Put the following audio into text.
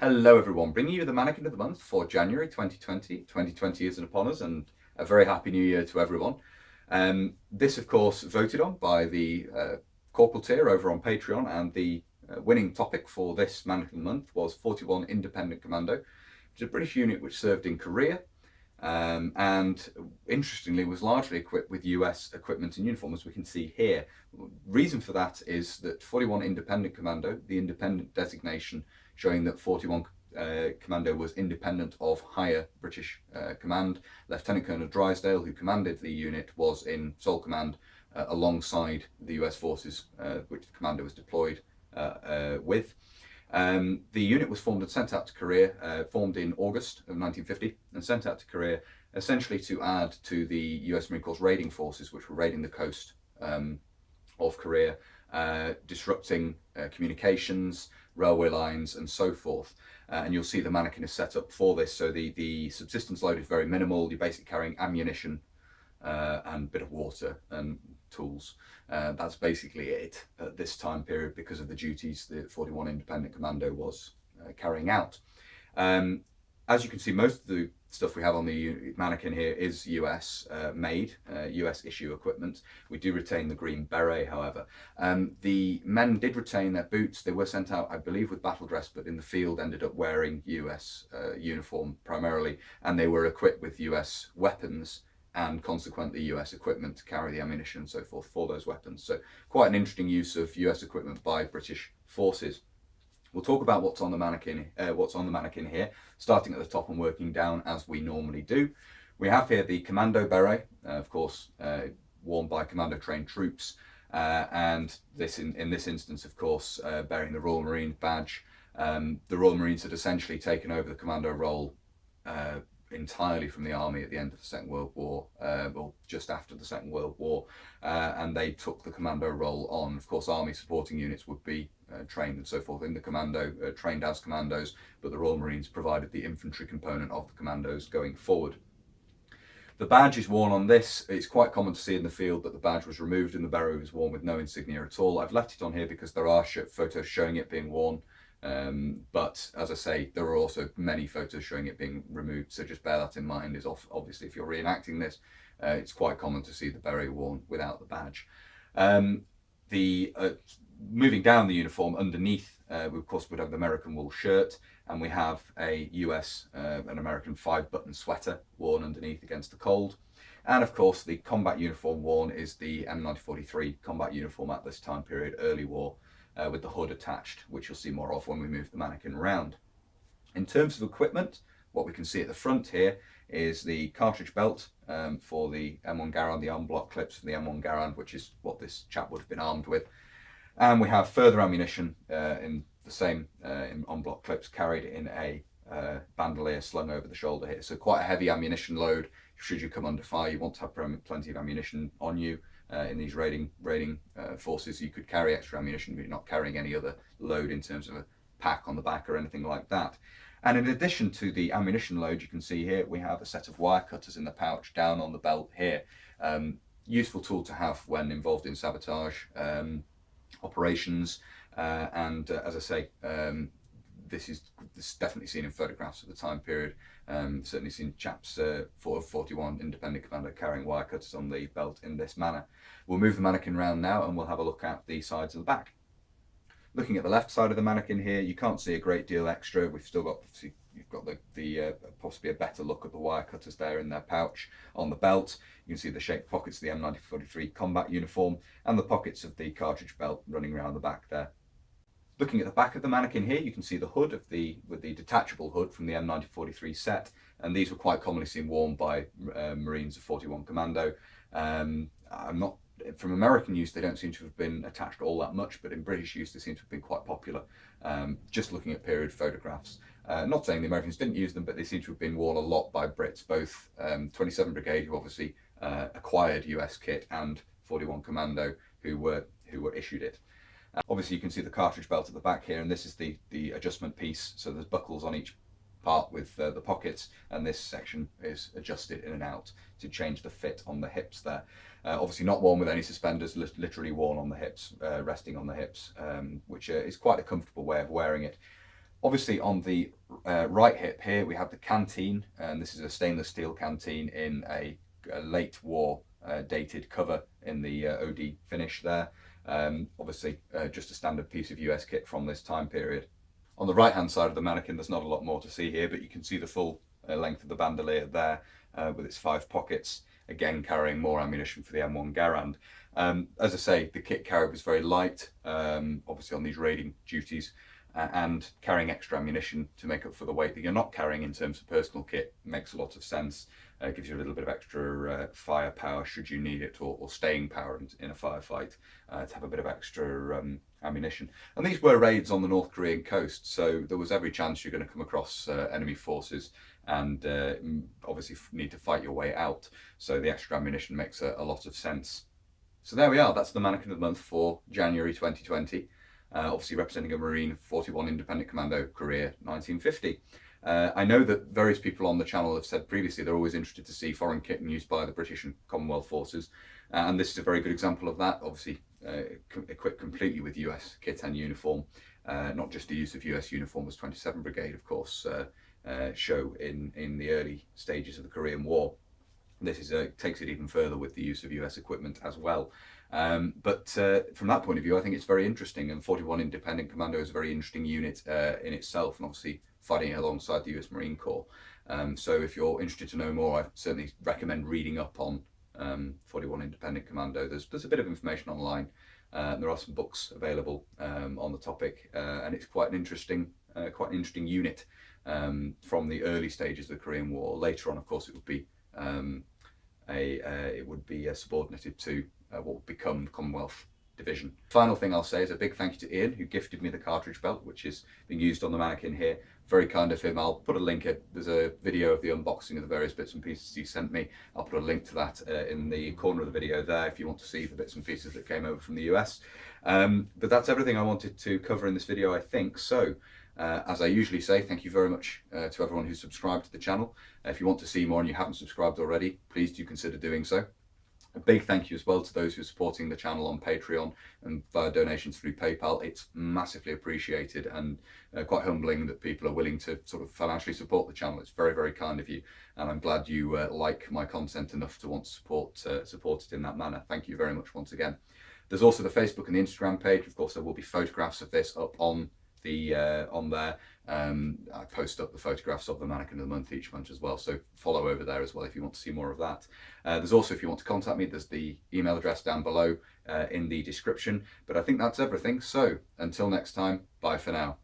Hello everyone, bringing you the Mannequin of the Month for January 2020. 2020 isn't upon us, and a very happy new year to everyone. This of course voted on by the Corporal tier over on Patreon, and the winning topic for this Mannequin of the Month was 41 Independent Commando, which is a British unit which served in Korea, and interestingly was largely equipped with US equipment and uniform, as we can see here. Reason for that is that 41 Independent Commando, the independent designation showing that 41 Commando was independent of higher British command. Lieutenant Colonel Drysdale, who commanded the unit, was in sole command alongside the US forces which the Commando was deployed with. The unit was formed and sent out to Korea, formed in August of 1950 and sent out to Korea essentially to add to the US Marine Corps raiding forces, which were raiding the coast of Korea, disrupting communications, railway lines and so forth. And you'll see the Mannequin is set up for this. So the subsistence load is very minimal. You're basically carrying ammunition and a bit of water and tools. That's basically it at this time period because of the duties the 41 Independent Commando was carrying out. As you can see, most of the stuff we have on the Mannequin here is US made, US issue equipment. We do retain the green beret, however. The men did retain their boots. They were sent out, I believe, with battle dress, but in the field ended up wearing US uniform primarily, and they were equipped with US weapons and consequently US equipment to carry the ammunition and so forth for those weapons. So quite an interesting use of US equipment by British forces. We'll talk about what's on the mannequin here, starting at the top and working down as we normally do. We have here the Commando beret, of course, worn by Commando trained troops, and this in this instance, of course, bearing the Royal Marines badge. The Royal Marines had essentially taken over the Commando role entirely from the army at the end of the Second World War, or just after the Second World War, and they took the Commando role on. Of course, army supporting units would be trained and so forth in the Commando, trained as commandos, but the Royal Marines provided the infantry component of the commandos going forward. The badge is worn on this. It's quite common to see in the field that the badge was removed and the beret was worn with no insignia at all. I've left it on here because there are photos showing it being worn. But as I say, there are also many photos showing it being removed, so just bear that in mind. Is obviously, if you're reenacting this, it's quite common to see the beret worn without the badge. Moving down the uniform underneath, we of course would have the American wool shirt, and we have a US, an American 5-button sweater worn underneath against the cold. And of course, the combat uniform worn is the M1943 combat uniform at this time period, early war. With the hood attached, which you'll see more of when we move the Mannequin around. In terms of equipment, what we can see at the front here is the cartridge belt for the M1 Garand, the arm block clips for the M1 Garand, which is what this chap would have been armed with. And we have further ammunition in the same on block clips carried in a bandolier slung over the shoulder here. So quite a heavy ammunition load. Should you come under fire, you want to have plenty of ammunition on you. In these raiding forces, you could carry extra ammunition, but you're not carrying any other load in terms of a pack on the back or anything like that. And in addition to the ammunition load, you can see here we have a set of wire cutters in the pouch down on the belt here. Useful tool to have when involved in sabotage operations, and as I say, this is definitely seen in photographs of the time period. Certainly seen chaps 41 Independent Commando carrying wire cutters on the belt in this manner. We'll move the Mannequin round now and we'll have a look at the sides and the back. Looking at the left side of the Mannequin here, you can't see a great deal extra. We've still got, you've got the possibly a better look at the wire cutters there in their pouch on the belt. You can see the shaped pockets of the M1943 combat uniform and the pockets of the cartridge belt running around the back there. Looking at the back of the Mannequin here, you can see the hood with the detachable hood from the M1943 set, and these were quite commonly seen worn by Marines of 41 Commando. From American use, they don't seem to have been attached all that much, but in British use, they seem to have been quite popular. Just looking at period photographs. Not saying the Americans didn't use them, but they seem to have been worn a lot by Brits, both 27 Brigade, who obviously acquired US kit, and 41 Commando, who were issued it. Obviously you can see the cartridge belt at the back here, and this is the adjustment piece, so there's buckles on each part with the pockets, and this section is adjusted in and out to change the fit on the hips there. Obviously not worn with any suspenders, literally worn on the hips, resting on the hips, which is quite a comfortable way of wearing it. Obviously on the right hip here we have the canteen, and this is a stainless steel canteen in a late war dated cover in the OD finish there. Obviously just a standard piece of US kit from this time period. On the right hand side of the Mannequin there's not a lot more to see here, but you can see the full length of the bandolier there with its 5 pockets, again carrying more ammunition for the M1 Garand. As I say, the kit carried was very light, obviously on these raiding duties, and carrying extra ammunition to make up for the weight that you're not carrying in terms of personal kit makes a lot of sense. Gives you a little bit of extra firepower should you need it, or staying power in a firefight, to have a bit of extra ammunition. And these were raids on the North Korean coast, so there was every chance you're going to come across enemy forces and obviously need to fight your way out. So the extra ammunition makes a lot of sense. So there we are, that's the Mannequin of the Month for January 2020. Obviously representing a Marine 41 Independent Commando career 1950. I know that various people on the channel have said previously they're always interested to see foreign kit used by the British and Commonwealth forces, and this is a very good example of that. Obviously equipped completely with US kit and uniform, not just the use of US uniform as 27 Brigade of course show in the early stages of the Korean War. This is takes it even further with the use of US equipment as well. But from that point of view, I think it's very interesting, and 41 Independent Commando is a very interesting unit in itself, and obviously fighting alongside the US Marine Corps. So if you're interested to know more, I certainly recommend reading up on 41 Independent Commando. There's a bit of information online. There are some books available on the topic, and it's quite an interesting unit from the early stages of the Korean War. Later on, of course, it would be subordinated to what would become the Commonwealth Division. Final thing I'll say is a big thank you to Ian, who gifted me the cartridge belt, which is being used on the Mannequin here. Very kind of him. I'll put a link. There's a video of the unboxing of the various bits and pieces he sent me. I'll put a link to that in the corner of the video there if you want to see the bits and pieces that came over from the US. But that's everything I wanted to cover in this video, I think. So as I usually say, thank you very much to everyone who's subscribed to the channel. If you want to see more and you haven't subscribed already, please do consider doing so. A big thank you as well to those who are supporting the channel on Patreon and via donations through PayPal. It's massively appreciated, and quite humbling that people are willing to sort of financially support the channel. It's very, very kind of you, and I'm glad you like my content enough to want to support it in that manner. Thank you very much once again. There's also the Facebook and the Instagram page. Of course, there will be photographs of this up on there. I post up the photographs of the Mannequin of the Month each month as well, so follow over there as well if you want to see more of that. There's also, if you want to contact me, there's the email address down below in the description. But I think that's everything, so until next time, bye for now.